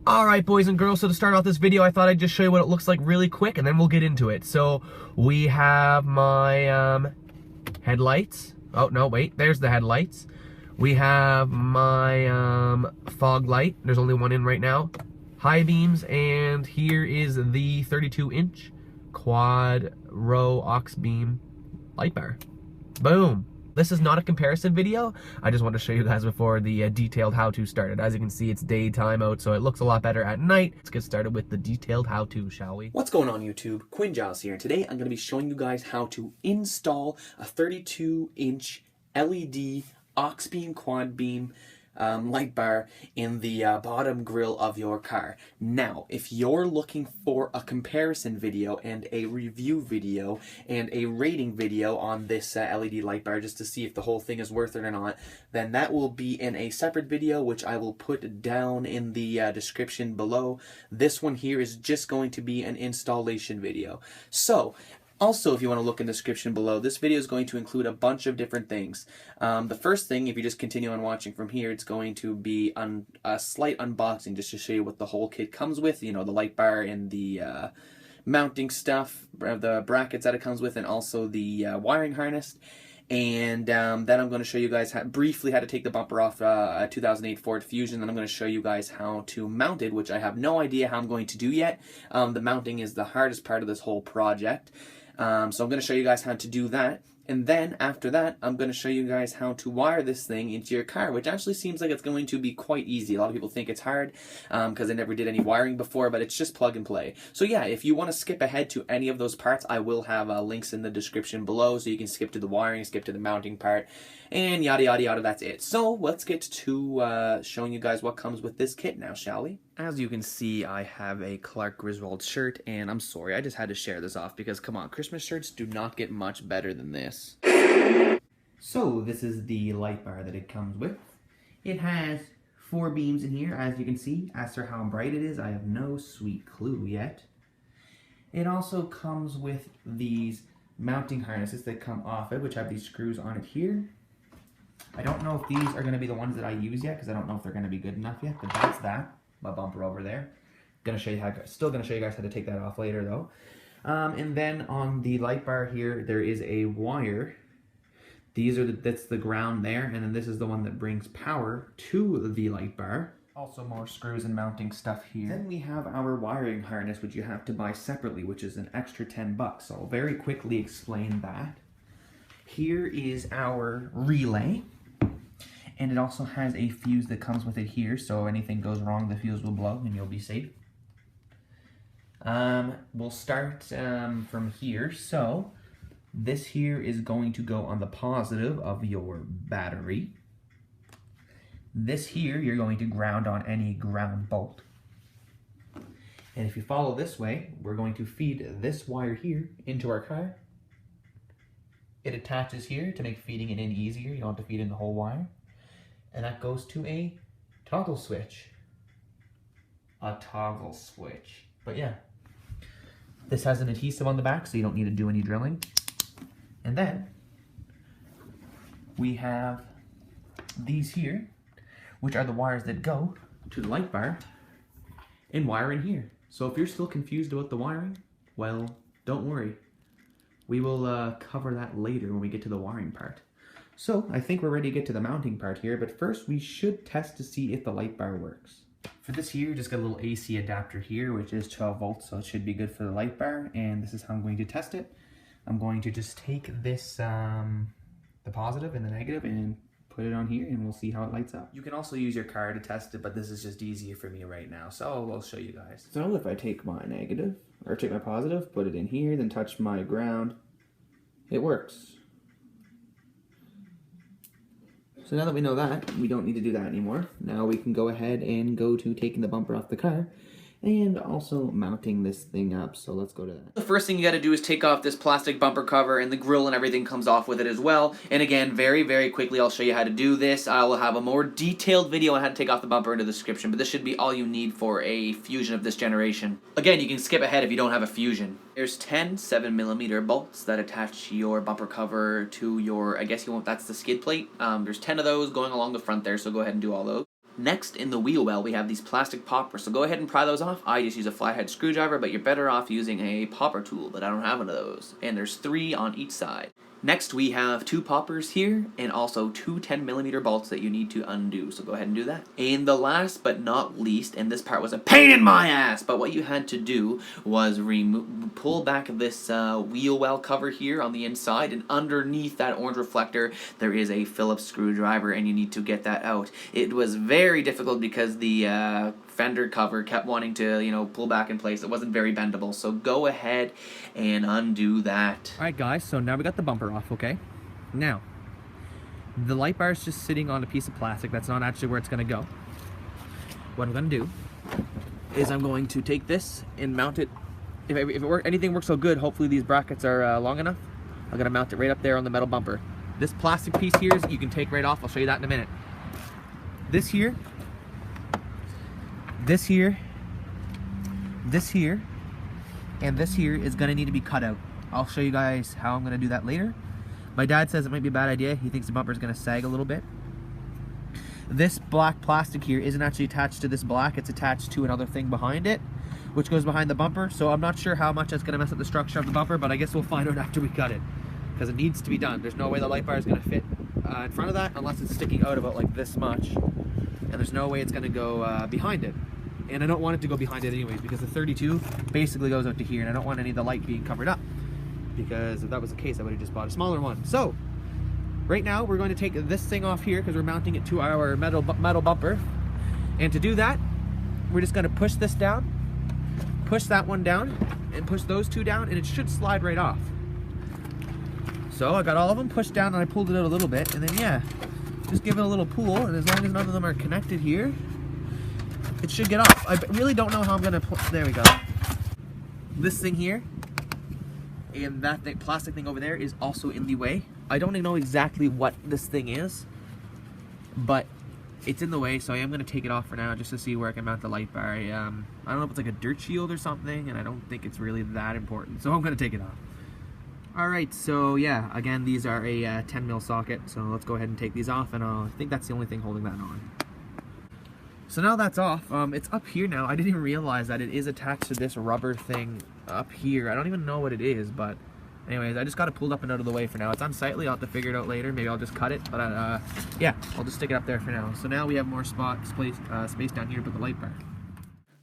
Alright boys and girls, so to start off this video, I thought I'd just show you what it looks like really quick and then we'll get into it. So we have my headlights. Oh no, wait, there's the headlights. We have my fog light. There's only one in right now. High beams, and here is the 32-inch Quad Row Auxbeam Lightbar. Boom! This is not a comparison video. I just wanted to show you guys before the detailed how-to started. As you can see, it's daytime out, so it looks a lot better at night. Let's get started with the detailed how-to, shall we? What's going on YouTube? Quinn Giles here, and today I'm going to be showing you guys how to install a 32-inch LED Auxbeam Quad Beam light bar in the bottom grille of your car. Now, if you're looking for a comparison video and a review video and a rating video on this LED light bar just to see if the whole thing is worth it or not, then that will be in a separate video which I will put down in the description below. This one here is just going to be an installation video. So, also, if you want to look in the description below, this video is going to include a bunch of different things. The first thing, if you just continue on watching from here, it's going to be a slight unboxing just to show you what the whole kit comes with. You know, the light bar and the mounting stuff, the brackets that it comes with, and also the wiring harness. And then I'm going to show you guys briefly how to take the bumper off a 2008 Ford Fusion. Then I'm going to show you guys how to mount it, which I have no idea how I'm going to do yet. The mounting is the hardest part of this whole project. So I'm going to show you guys how to do that. And then after that, I'm going to show you guys how to wire this thing into your car, which actually seems like it's going to be quite easy. A lot of people think it's hard because I never did any wiring before, but it's just plug and play. So yeah, if you want to skip ahead to any of those parts, I will have links in the description below, so you can skip to the wiring, skip to the mounting part, and yada yada yada, that's it. So let's get to showing you guys what comes with this kit now, shall we? As you can see, I have a Clark Griswold shirt, and I'm sorry, I just had to share this off because, come on, Christmas shirts do not get much better than this. So, this is the light bar that it comes with. It has 4 beams in here, as you can see. As for how bright it is, I have no sweet clue yet. It also comes with these mounting harnesses that come off it, which have these screws on it here. I don't know if these are going to be the ones that I use yet, because I don't know if they're going to be good enough yet, but that's that. My bumper over there. Still gonna show you guys how to take that off later though. And then on the light bar here, there is a wire. That's the ground there, and then this is the one that brings power to the light bar. Also more screws and mounting stuff here. Then we have our wiring harness, which you have to buy separately, which is an extra 10 bucks. So I'll very quickly explain that. Here is our relay. And it also has a fuse that comes with it here, so anything goes wrong, the fuse will blow and you'll be safe. We'll start from here. So this here is going to go on the positive of your battery. This here you're going to ground on any ground bolt. And if you follow this way, we're going to feed this wire here into our car. It attaches here to make feeding it in easier. You don't have to feed in the whole wire. And that goes to a toggle switch. A toggle switch. But yeah, this has an adhesive on the back, so you don't need to do any drilling. And then we have these here, which are the wires that go to the light bar and wire in here. So if you're still confused about the wiring, well, don't worry. We will cover that later when we get to the wiring part. So, I think we're ready to get to the mounting part here, but first we should test to see if the light bar works. For this here, just got a little AC adapter here, which is 12 volts, so it should be good for the light bar, and this is how I'm going to test it. I'm going to just take this, the positive and the negative, and put it on here, and we'll see how it lights up. You can also use your car to test it, but this is just easier for me right now, so I'll show you guys. So if I take my negative, or take my positive, put it in here, then touch my ground, it works. So now that we know that, we don't need to do that anymore. Now we can go ahead and go to taking the bumper off the car and also mounting this thing up. So let's go to that. The first thing you got to do is take off this plastic bumper cover, and the grill and everything comes off with it as well. And again, very, very quickly, I'll show you how to do this. I will have a more detailed video on how to take off the bumper in the description, but this should be all you need for a Fusion of this generation. Again, you can skip ahead if you don't have a Fusion. There's 10 7mm bolts that attach your bumper cover to your, I guess you want, that's the skid plate. There's 10 of those going along the front there, so go ahead and do all those. Next, in the wheel well, we have these plastic poppers, so go ahead and pry those off. I just use a flathead screwdriver, but you're better off using a popper tool, but I don't have one of those. And there's 3 on each side. Next, we have 2 poppers here, and also 2 10mm bolts that you need to undo, so go ahead and do that. And the last but not least, and this part was a pain in my ass, but what you had to do was pull back this wheel well cover here on the inside, and underneath that orange reflector, there is a Phillips screwdriver, and you need to get that out. It was very difficult because the fender cover kept wanting to, you know, pull back in place. It wasn't very bendable, so go ahead and undo that. Alright guys, so now we got the bumper off, okay? Now, the light bar is just sitting on a piece of plastic. That's not actually where it's going to go. What I'm going to do is I'm going to take this and mount it. If anything works so good, hopefully these brackets are long enough. I'm going to mount it right up there on the metal bumper. This plastic piece here, you can take right off. I'll show you that in a minute. This here, this here, this here, and this here is going to need to be cut out. I'll show you guys how I'm going to do that later. My dad says it might be a bad idea. He thinks the bumper is going to sag a little bit. This black plastic here isn't actually attached to this black. It's attached to another thing behind it, which goes behind the bumper. So I'm not sure how much that's going to mess up the structure of the bumper, but I guess we'll find out after we cut it, because it needs to be done. There's no way the light bar is going to fit in front of that unless it's sticking out about like this much. And there's no way it's going to go behind it. And I don't want it to go behind it anyways, because the 32 basically goes out to here, and I don't want any of the light being covered up, because if that was the case I would have just bought a smaller one. So right now we're going to take this thing off here because we're mounting it to our metal bumper, and to do that we're just going to push this down, push that one down, and push those 2 down, and it should slide right off. So I got all of them pushed down, and I pulled it out a little bit, and then yeah, just give it a little pull, and as long as none of them are connected here, it should get off. I really don't know how I'm gonna there we go. This thing here and that plastic thing over there is also in the way. I don't even know exactly what this thing is, but it's in the way, so I am gonna take it off for now just to see where I can mount the light bar. I don't know if it's like a dirt shield or something, and I don't think it's really that important, so I'm gonna take it off. Alright, so yeah, again, these are a 10mm socket, so let's go ahead and take these off, and I think that's the only thing holding that on. So now that's off. It's up here now. I didn't even realize that it is attached to this rubber thing up here. I don't even know what it is, but anyways, I just got it pulled up and out of the way for now. It's unsightly. I'll have to figure it out later. Maybe I'll just cut it, but yeah, I'll just stick it up there for now. So now we have more space down here to put the light bar.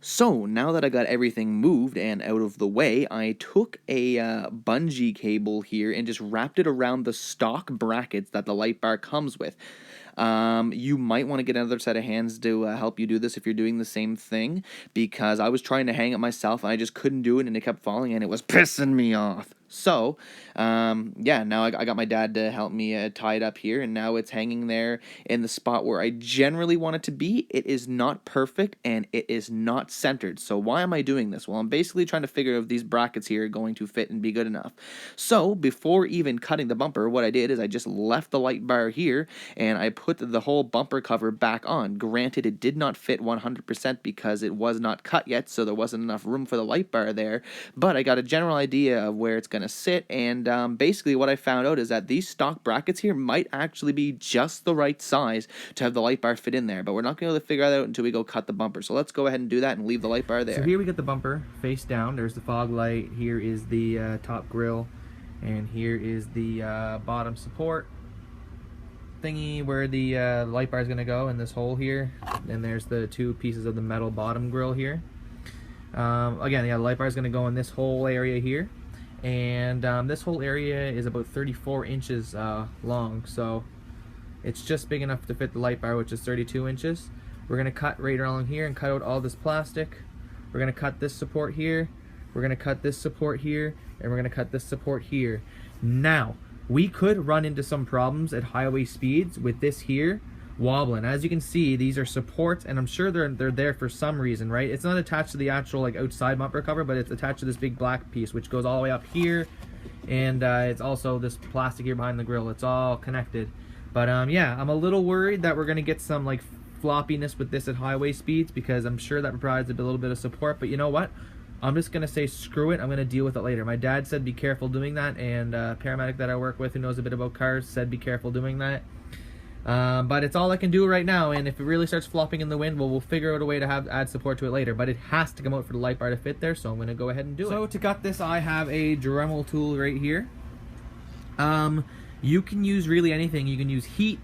So, now that I got everything moved and out of the way, I took a bungee cable here and just wrapped it around the stock brackets that the light bar comes with. You might want to get another set of hands to help you do this if you're doing the same thing, because I was trying to hang it myself and I just couldn't do it, and it kept falling and it was pissing me off. So, yeah, now I got my dad to help me tie it up here, and now it's hanging there in the spot where I generally want it to be. It is not perfect, and it is not centered. So why am I doing this? Well, I'm basically trying to figure out if these brackets here are going to fit and be good enough. So, before even cutting the bumper, what I did is I just left the light bar here, and I put the whole bumper cover back on. Granted, it did not fit 100% because it was not cut yet, so there wasn't enough room for the light bar there, but I got a general idea of where it's going to sit, and basically what I found out is that these stock brackets here might actually be just the right size to have the light bar fit in there, but we're not going to be able to figure that out until we go cut the bumper. So let's go ahead and do that and leave the light bar there. So here we get the bumper face down. There's the fog light. Here is the top grill, and here is the bottom support thingy where the light bar is going to go in this hole here. Then there's the 2 pieces of the metal bottom grill here. Again, yeah, the light bar is going to go in this whole area here, and this whole area is about 34 inches long, so it's just big enough to fit the light bar, which is 32 inches. We're going to cut right along here and cut out all this plastic. We're going to cut this support here, we're going to cut this support here, and we're going to cut this support here. Now, we could run into some problems at highway speeds with this here wobbling. As you can see, these are supports, and I'm sure they're there for some reason, right? It's not attached to the actual like outside bumper cover, but it's attached to this big black piece which goes all the way up here, and it's also this plastic here behind the grill. It's all connected, but yeah, I'm a little worried that we're gonna get some like floppiness with this at highway speeds, because I'm sure that provides a little bit of support. But you know what, I'm just gonna say screw it, I'm gonna deal with it later. My dad said be careful doing that, and a paramedic that I work with who knows a bit about cars said be careful doing that. But it's all I can do right now, and if it really starts flopping in the wind, well, we'll figure out a way to add support to it later. But it has to come out for the light bar to fit there, so I'm going to go ahead and do it. So to cut this, I have a Dremel tool right here. You can use really anything. You can use heat.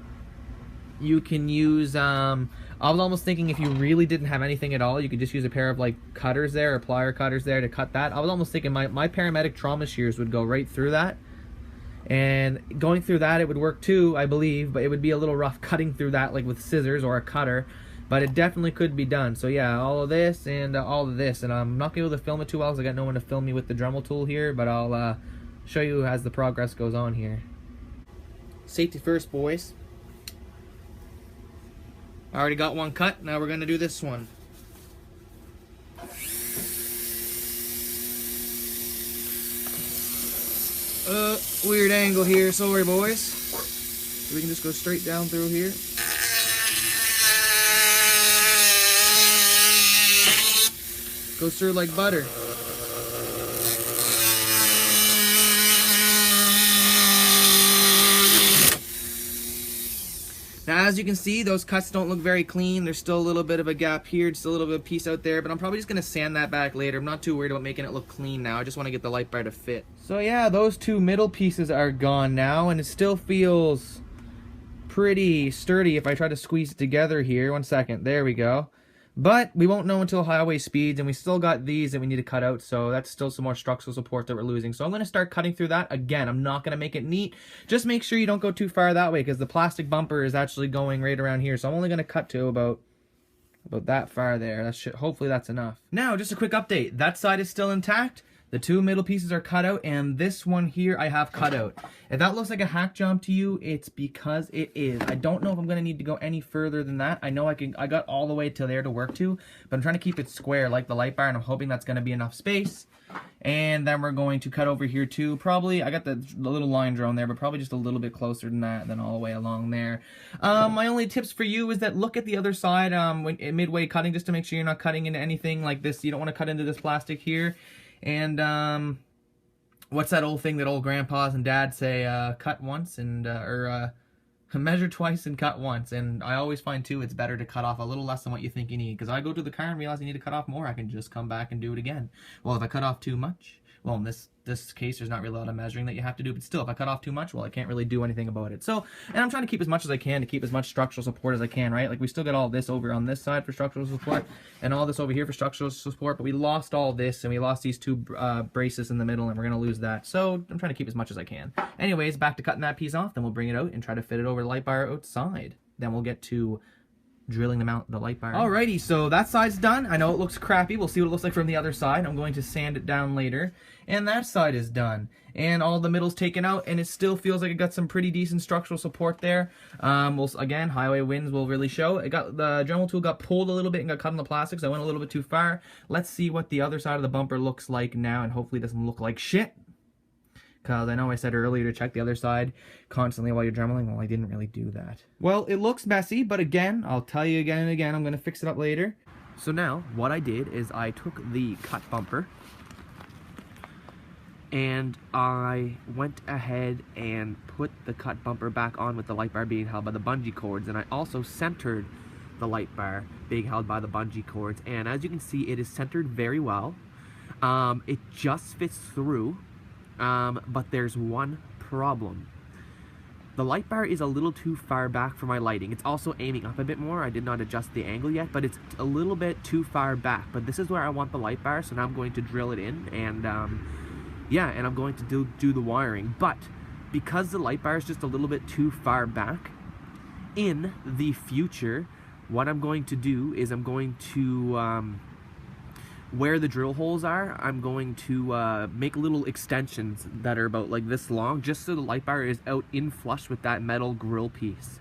You can use, I was almost thinking if you really didn't have anything at all, you could just use a pair of like cutters there, or plier cutters there to cut that. I was almost thinking my paramedic trauma shears would go right through that. And going through that, it would work too, I believe, but it would be a little rough cutting through that like with scissors or a cutter. But it definitely could be done. So yeah, all of this and all of this. And I'm not going to be able to film it too well because I got no one to film me with the Dremel tool here, but I'll show you as the progress goes on here. Safety first, boys. I already got one cut, now we're going to do this one. Weird angle here, sorry boys. We can just go straight down through here. Goes through like butter. Now, as you can see, those cuts don't look very clean. There's still a little bit of a gap here, just a little bit of piece out there, but I'm probably just going to sand that back later. I'm not too worried about making it look clean now. I just want to get the light bar to fit. So yeah, those two middle pieces are gone now, and it still feels pretty sturdy if I try to squeeze it together here. 1 second. There we go. But we won't know until highway speeds, and we still got these that we need to cut out, so that's still some more structural support that we're losing. So I'm going to start cutting through that. Again, I'm not going to make it neat. Just make sure you don't go too far that way, because the plastic bumper is actually going right around here. So I'm only going to cut to about that far there. Hopefully that's enough. Now, just a quick update. That side is still intact. The two middle pieces are cut out, and this one here I have cut out. If that looks like a hack job to you, it's because it is. I don't know if I'm going to need to go any further than that. I know I got all the way to there to work to, but I'm trying to keep it square like the light bar, and I'm hoping that's going to be enough space. And then we're going to cut over here too. Probably, I got the little line drawn there, but probably just a little bit closer than that, than all the way along there. My only tips for you is that look at the other side midway cutting, just to make sure you're not cutting into anything like this. You don't want to cut into this plastic here. And what's that old thing that old grandpas and dads say, cut once and or measure twice and cut once. And I always find too it's better to cut off a little less than what you think you need, because I go to the car and realize I need to cut off more. I can just come back and do it again. Well, if I cut off too much, well, in this case there's not really a lot of measuring that you have to do, but still, if I cut off too much, well, I can't really do anything about it. So, and I'm trying to keep as much as I can to keep as much structural support as I can, right? Like, we still got all this over on this side for structural support and all this over here for structural support, but we lost all this, and we lost these two braces in the middle, and we're going to lose that. So I'm trying to keep as much as I can. Anyways, back to cutting that piece off, then we'll bring it out and try to fit it over the light bar outside. Then we'll get to drilling the light bar. Alrighty, so that side's done. I know it looks crappy. We'll see what it looks like from the other side. I'm going to sand it down later. And that side is done. And all the middle's taken out, and it still feels like it got some pretty decent structural support there. Again, highway winds will really show. The Dremel tool got pulled a little bit and got cut on the plastic, so I went a little bit too far. Let's see what the other side of the bumper looks like now, and hopefully it doesn't look like shit. Because I know I said earlier to check the other side constantly while you're dremeling. Well, I didn't really do that. Well, it looks messy, but again, I'll tell you again and again, I'm going to fix it up later. So now, what I did is I took the cut bumper and I went ahead and put the cut bumper back on with the light bar being held by the bungee cords, and I also centered the light bar being held by the bungee cords, and as you can see, it is centered very well. It just fits through. But there's one problem. The light bar is a little too far back for my lighting. It's also aiming up a bit more. I did not adjust the angle yet, but it's a little bit too far back. But this is where I want the light bar, so now I'm going to drill it in, and yeah, and I'm going to do the wiring. But because the light bar is just a little bit too far back, in the future, what I'm going to do is I'm going to where the drill holes are, I'm going to make little extensions that are about like this long, just so the light bar is out in flush with that metal grill piece.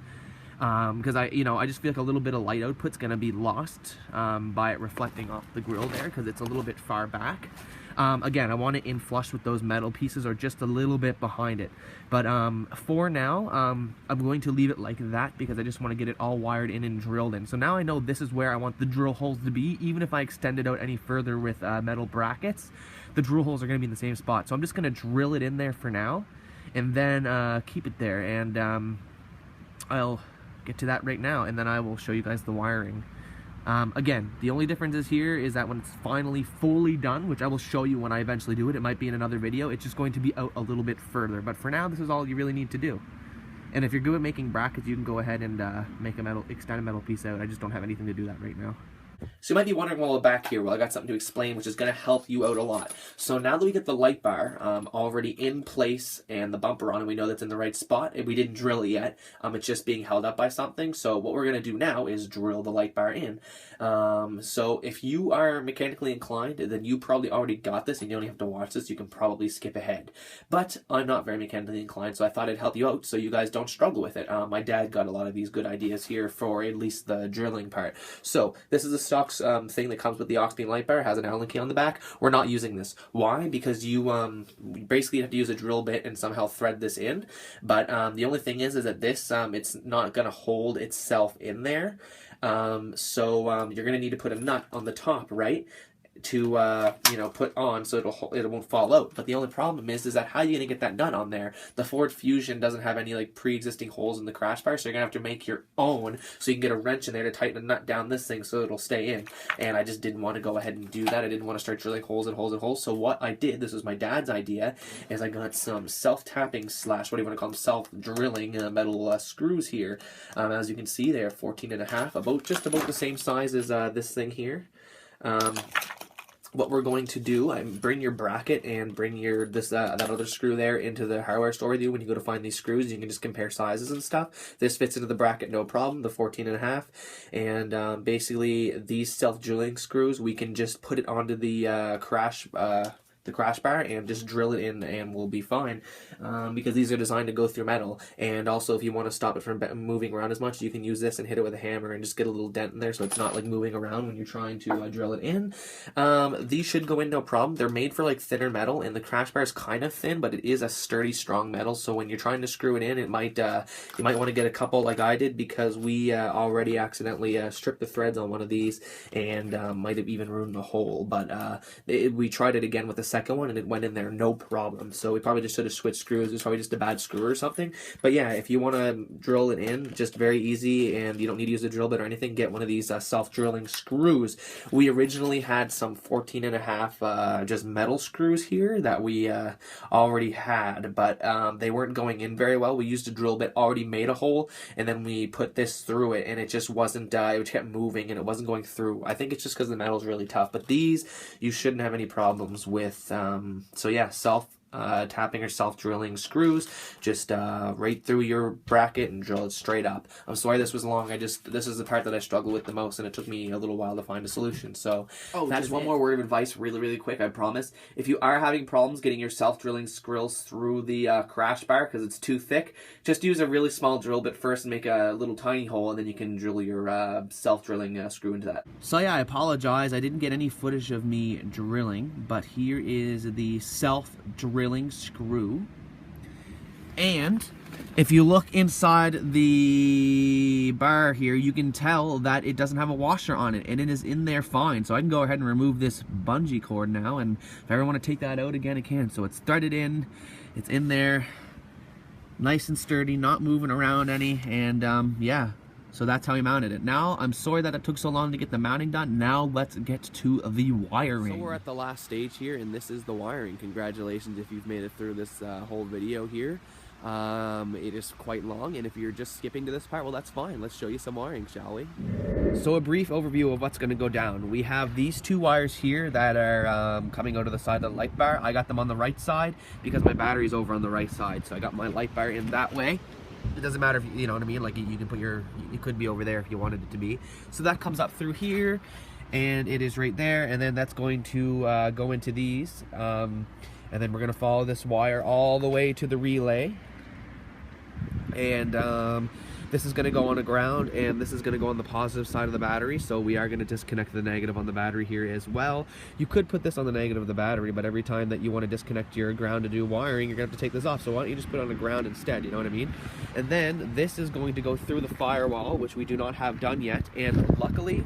Because I just feel like a little bit of light output's gonna be lost by it reflecting off the grill there, because it's a little bit far back. Again, I want it in flush with those metal pieces or just a little bit behind it. But for now, I'm going to leave it like that because I just want to get it all wired in and drilled in. So now I know this is where I want the drill holes to be. Even if I extend it out any further with metal brackets, the drill holes are going to be in the same spot. So I'm just going to drill it in there for now and then keep it there. And I'll get to that right now, and then I will show you guys the wiring. Again, the only difference is here is that when it's finally fully done, which I will show you when I eventually do it, it might be in another video, it's just going to be out a little bit further. But for now, this is all you really need to do. And if you're good at making brackets, you can go ahead and extend a metal piece out. I just don't have anything to do that right now. So you might be wondering while we're back here, well, I got something to explain, which is going to help you out a lot. So now that we get the light bar already in place and the bumper on, and we know that's in the right spot, and we didn't drill it yet, it's just being held up by something. So what we're going to do now is drill the light bar in. So if you are mechanically inclined, then you probably already got this and you don't have to watch this. You can probably skip ahead. But I'm not very mechanically inclined, so I thought I'd help you out so you guys don't struggle with it. My dad got a lot of these good ideas here for at least the drilling part. So this is a stock thing that comes with the Auxbeam light bar, has an Allen key on the back. We're not using this. Why? Because you basically have to use a drill bit and somehow thread this in. But the only thing is that this it's not going to hold itself in there. So you're going to need to put a nut on the top, right? To you know, put on so it won't fall out. But the only problem is that how are you gonna get that nut on there? The Ford Fusion doesn't have any like pre-existing holes in the crash bar, so you're gonna have to make your own so you can get a wrench in there to tighten a nut down this thing so it'll stay in. And I just didn't want to go ahead and do that. I didn't want to start drilling holes and holes and holes. So what I did, this was my dad's idea, is I got some self-tapping slash what do you want to call them, self-drilling metal screws here. As you can see, they're 14.5, just about the same size as this thing here. What we're going to do, bring your bracket and bring your that other screw there into the hardware store with you. When you go to find these screws, you can just compare sizes and stuff. This fits into the bracket, no problem, the 14.5. And basically, these self-drilling screws, we can just put it onto the crash bar and just drill it in and we'll be fine, because these are designed to go through metal. And also, if you want to stop it from moving around as much, you can use this and hit it with a hammer and just get a little dent in there so it's not like moving around when you're trying to drill it in. These should go in no problem. They're made for like thinner metal, and the crash bar is kind of thin, but it is a sturdy, strong metal, so when you're trying to screw it in, it might you might want to get a couple like I did, because we already accidentally stripped the threads on one of these and might have even ruined the hole. But we tried it again with the second one and it went in there no problem. So we probably just should have switched screws. It was probably just a bad screw or something. But yeah, if you want to drill it in, just very easy, and you don't need to use a drill bit or anything, get one of these self-drilling screws. We originally had some 14.5 just metal screws here that we already had, but they weren't going in very well. We used a drill bit, already made a hole, and then we put this through it, and it just wasn't, it kept moving and it wasn't going through. I think it's just because the metal's really tough, but these you shouldn't have any problems with. So yeah, tapping or self-drilling screws, just right through your bracket and drill it straight up. I'm sorry this was long. This is the part that I struggle with the most, and it took me a little while to find a solution. So that's one more word of advice, really quick, I promise. If you are having problems getting your self-drilling screws through the crash bar because it's too thick, just use a really small drill bit first and make a little tiny hole, and then you can drill your self-drilling screw into that. So yeah, I apologize. I didn't get any footage of me drilling, but here is the self-drilling screw. And if you look inside the bar here, you can tell that it doesn't have a washer on it, and it is in there fine. So I can go ahead and remove this bungee cord now, and if I ever want to take that out again, I can. So it's threaded in, it's in there, nice and sturdy, not moving around any, and yeah. So that's how we mounted it. Now, I'm sorry that it took so long to get the mounting done. Now, let's get to the wiring. So we're at the last stage here, and this is the wiring. Congratulations if you've made it through this whole video here. It is quite long, and if you're just skipping to this part, well, that's fine. Let's show you some wiring, shall we? So a brief overview of what's going to go down. We have these two wires here that are coming out of the side of the light bar. I got them on the right side because my battery's over on the right side. So I got my light bar in that way. It doesn't matter if you know what I mean, like you can put it could be over there if you wanted it to be. So that comes up through here, and it is right there, and then that's going to go into these, and then we're going to follow this wire all the way to the relay, and this is going to go on a ground, and this is going to go on the positive side of the battery, so we are going to disconnect the negative on the battery here as well. You could put this on the negative of the battery, but every time that you want to disconnect your ground to do wiring, you're going to have to take this off, so why don't you just put it on the ground instead, you know what I mean? And then this is going to go through the firewall, which we do not have done yet, and luckily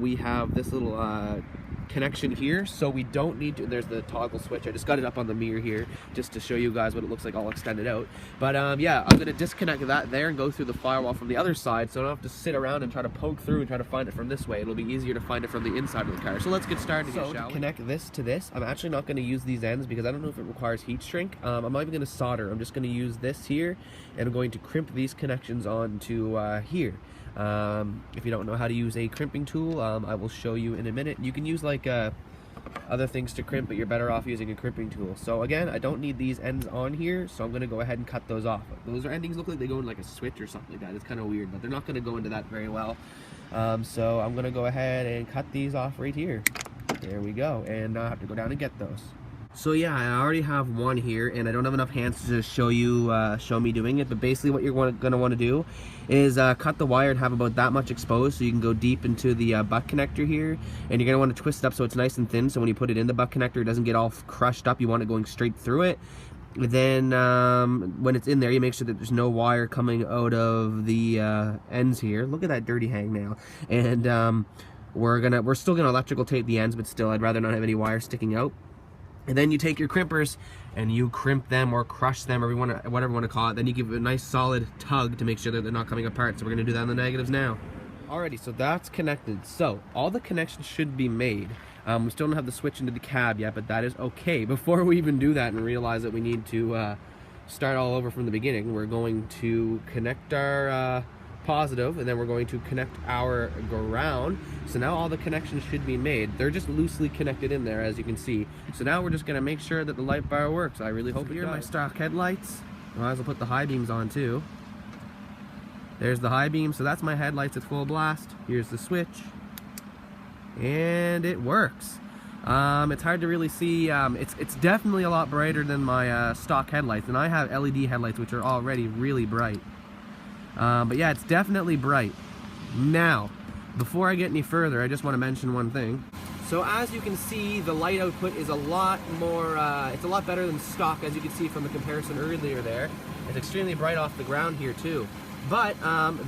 we have this little connection here, so we don't need to, there's the toggle switch. I just got it up on the mirror here just to show you guys what it looks like all extended out. But yeah, I'm gonna disconnect that there and go through the firewall from the other side, so I don't have to sit around and try to poke through and try to find it from this way. It'll be easier to find it from the inside of the car. So let's get started here, shall we? Connect this to this. I'm actually not going to use these ends because I don't know if it requires heat shrink. I'm not even going to solder. I'm just going to use this here, and I'm going to crimp these connections onto here. If you don't know how to use a crimping tool, I will show you in a minute. You can use like other things to crimp, but you're better off using a crimping tool. So again, I don't need these ends on here, so I'm going to go ahead and cut those off. Those endings look like they go in like a switch or something like that. It's kind of weird, but they're not going to go into that very well. So I'm going to go ahead and cut these off right here. There we go, and I have to go down and get those. So yeah, I already have one here, and I don't have enough hands to show you, show me doing it. But basically, what you're going to want to do is cut the wire and have about that much exposed, so you can go deep into the butt connector here. And you're going to want to twist it up so it's nice and thin. So when you put it in the butt connector, it doesn't get all crushed up. You want it going straight through it. Then when it's in there, you make sure that there's no wire coming out of the ends here. Look at that dirty hangnail. And we're still gonna electrical tape the ends, but still, I'd rather not have any wire sticking out. And then you take your crimpers and you crimp them or crush them, or whatever you want to call it. Then you give it a nice solid tug to make sure that they're not coming apart. So we're going to do that on the negatives now. Alrighty, so that's connected. So all the connections should be made. We still don't have the switch into the cab yet, but that is okay. Before we even do that and realize that we need to start all over from the beginning, we're going to connect our positive, and then we're going to connect our ground. So now all the connections should be made. They're just loosely connected in there, as you can see. So now we're just going to make sure that the light bar works. I really hope it does. Here are my stock headlights. I might as well put the high beams on too. There's the high beam, so that's my headlights at full blast. Here's the switch, and it works. It's hard to really see. It's definitely a lot brighter than my stock headlights, and I have LED headlights, which are already really bright. But yeah, it's definitely bright. Now, before I get any further, I just want to mention one thing. So as you can see, the light output is a lot more, it's a lot better than stock, as you can see from the comparison earlier there. It's extremely bright off the ground here too. But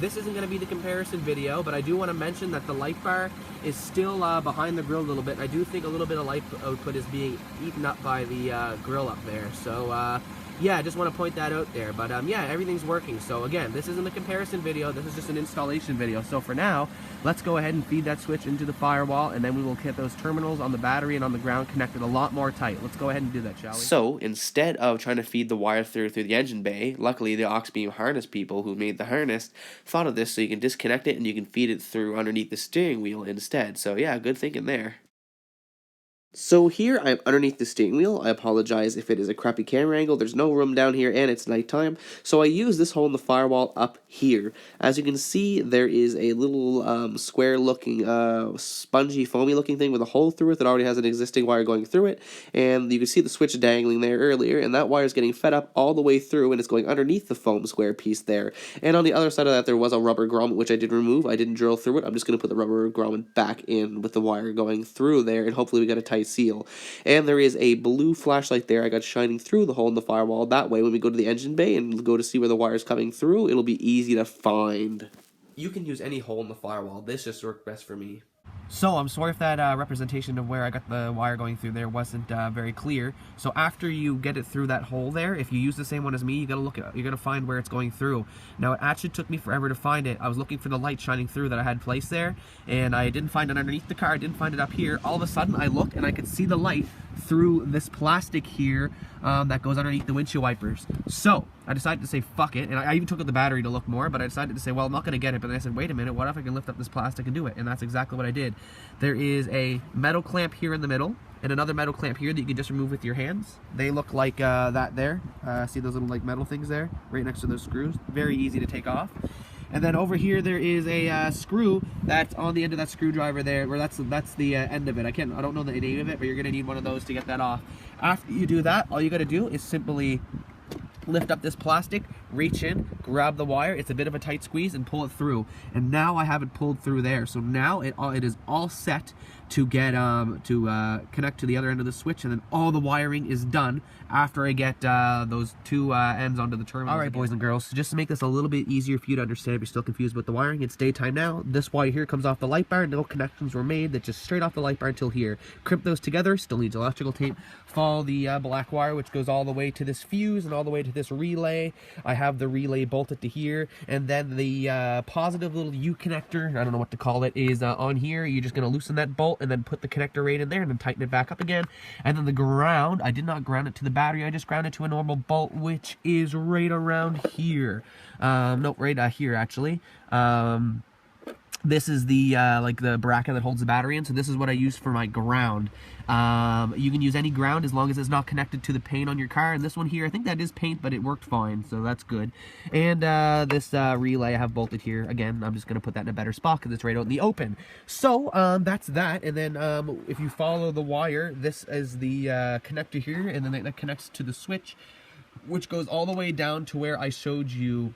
this isn't going to be the comparison video, but I do want to mention that the light bar is still behind the grill a little bit. I do think a little bit of light output is being eaten up by the grill up there. So yeah, I just want to point that out there. But yeah, everything's working. So again, this isn't a comparison video, this is just an installation video. So for now, let's go ahead and feed that switch into the firewall, and then we will get those terminals on the battery and on the ground connected a lot more tight. Let's go ahead and do that, shall we? So instead of trying to feed the wire through the engine bay, luckily the Auxbeam harness people who made the harness thought of this, so you can disconnect it and you can feed it through underneath the steering wheel instead. So yeah, good thinking there. So here I'm underneath the steering wheel. I apologize if it is a crappy camera angle. There's no room down here and it's nighttime. So I use this hole in the firewall up here. As you can see, there is a little square looking, spongy, foamy looking thing with a hole through it that already has an existing wire going through it. And you can see the switch dangling there earlier, and that wire is getting fed up all the way through, and it's going underneath the foam square piece there. And on the other side of that, there was a rubber grommet, which I did remove. I didn't drill through it. I'm just going to put the rubber grommet back in with the wire going through there, and hopefully we get a tight seal. And there is a blue flashlight there I got shining through the hole in the firewall. That way, when we go to the engine bay and go to see where the wire is coming through, it'll be easy to find. You can use any hole in the firewall. This just worked best for me. So I'm sorry if that representation of where I got the wire going through there wasn't very clear. So after you get it through that hole there, if you use the same one as me, you gotta find where it's going through. Now it actually took me forever to find it. I was looking for the light shining through that I had placed there, and I didn't find it underneath the car. I didn't find it up here. All of a sudden I looked and I could see the light through this plastic here that goes underneath the windshield wipers. So I decided to say fuck it, and I even took out the battery to look more, but I decided to say, well, I'm not going to get it. But then I said, wait a minute, what if I can lift up this plastic and do it? And that's exactly what I did. There is a metal clamp here in the middle and another metal clamp here that you can just remove with your hands. They look like that there. See those little like metal things there right next to those screws? Very easy to take off. And then over here there is a screw that's on the end of that screwdriver there, where that's the end of it. I don't know the name of it, but you're gonna need one of those to get that off. After you do that, all you gotta do is simply lift up this plastic, reach in, grab the wire. It's a bit of a tight squeeze and pull it through. And now I have it pulled through there. So now it is all set to get connect to the other end of the switch, and then all the wiring is done after I get those two ends onto the terminal. All right, boys and girls, so just to make this a little bit easier for you to understand if you're still confused with the wiring, it's daytime now. This wire here comes off the light bar. No connections were made. That's just straight off the light bar until here. Crimp those together. Still needs electrical tape. Follow the black wire, which goes all the way to this fuse and all the way to this relay. I have the relay bolted to here, and then the positive little U connector, I don't know what to call it, is on here. You're just going to loosen that bolt and then put the connector right in there and then tighten it back up again. And then the ground, I did not ground it to the battery. I just ground it to a normal bolt, which is right around here. No, right here actually. This is the like the bracket that holds the battery in, so this is what I use for my ground. You can use any ground as long as it's not connected to the paint on your car, and this one here, I think that is paint, but it worked fine, so that's good. And this relay I have bolted here. Again, I'm just going to put that in a better spot because it's right out in the open. So that's that, and then if you follow the wire, this is the connector here, and then that connects to the switch, which goes all the way down to where I showed you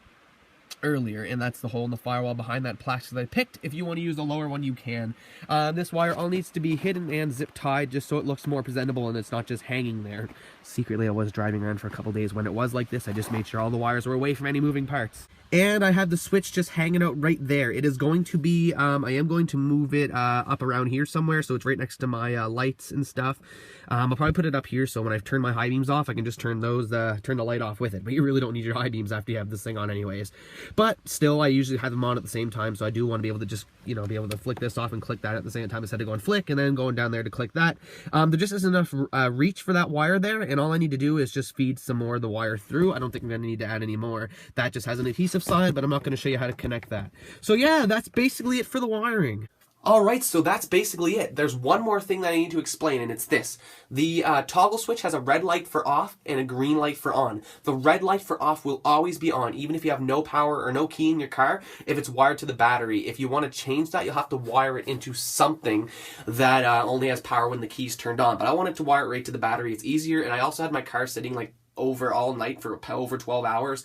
earlier, and that's the hole in the firewall behind that plastic that I picked. If you want to use a lower one, you can. This wire all needs to be hidden and zip tied just so it looks more presentable and it's not just hanging there. Secretly, I was driving around for a couple days when it was like this. I just made sure all the wires were away from any moving parts. And I have the switch just hanging out right there. It is going to be, I am going to move it up around here somewhere, so it's right next to my lights and stuff. I'll probably put it up here, so when I've turned my high beams off, I can just turn those, turn the light off with it. But you really don't need your high beams after you have this thing on anyways. But still, I usually have them on at the same time, so I do want to be able to just, you know, be able to flick this off and click that at the same time instead of going flick and then going down there to click that. There just isn't enough reach for that wire there, and all I need to do is just feed some more of the wire through. I don't think I'm going to need to add any more. That just has an adhesive side, but I'm not going to show you how to connect that. So yeah, that's basically it for the wiring. Alright, so that's basically it. There's one more thing that I need to explain, and it's this. The toggle switch has a red light for off and a green light for on. The red light for off will always be on, even if you have no power or no key in your car, if it's wired to the battery. If you want to change that, you'll have to wire it into something that only has power when the key's turned on. But I wanted to wire it right to the battery. It's easier, and I also had my car sitting like over all night for over 12 hours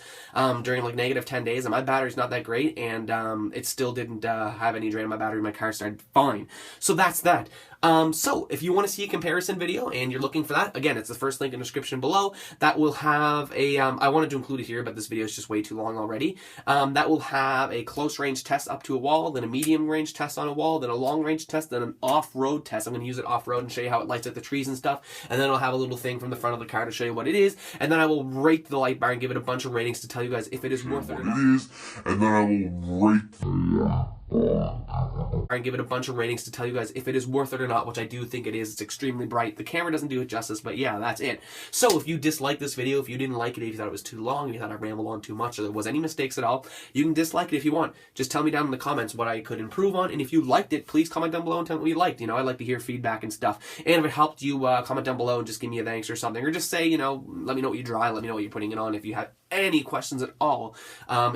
during like -10 days, and my battery's not that great, and it still didn't have any drain on my battery. My car started fine. So that's that. So if you want to see a comparison video and you're looking for that, again, it's the first link in the description below. That will have a, I wanted to include it here, but this video is just way too long already. That will have a close range test up to a wall, then a medium range test on a wall, then a long range test, then an off-road test. I'm going to use it off-road and show you how it lights up the trees and stuff. And then I'll have a little thing from the front of the car to show you what it is. And then I will rate the light bar and give it a bunch of ratings to tell you guys if it is worth it or not. And then I will rate and give it a bunch of ratings to tell you guys if it is worth it or not, which I do think it is. It's extremely bright. The camera doesn't do it justice, but yeah, that's it. So if you disliked this video, if you didn't like it, if you thought it was too long, if you thought I rambled on too much, or there was any mistakes at all, you can dislike it if you want. Just tell me down in the comments what I could improve on, and if you liked it, please comment down below and tell me what you liked. You know, I like to hear feedback and stuff. And if it helped you, comment down below and just give me a thanks or something, or just say, you know, let me know what you draw, let me know what you're putting it on. If you have any questions at all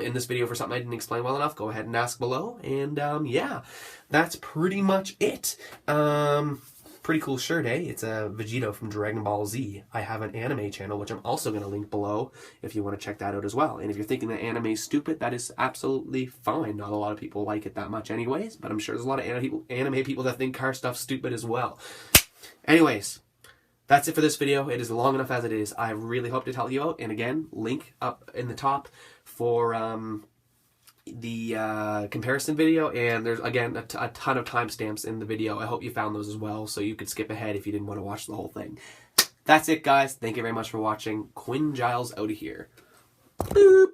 in this video for something I didn't explain well enough, go ahead and ask below. And yeah, that's pretty much it. Pretty cool shirt, eh? It's a Vegito from Dragon Ball Z. I have an anime channel, which I'm also going to link below if you want to check that out as well. And if you're thinking that anime is stupid, that is absolutely fine. Not a lot of people like it that much anyways, but I'm sure there's a lot of anime people that think car stuff's stupid as well. Anyways, that's it for this video. It is long enough as it is. I really hope to help you out. And again, link up in the top for the comparison video. And there's, again, a ton of timestamps in the video. I hope you found those as well, so you could skip ahead if you didn't want to watch the whole thing. That's it, guys. Thank you very much for watching. Quinn Giles out of here. Boop.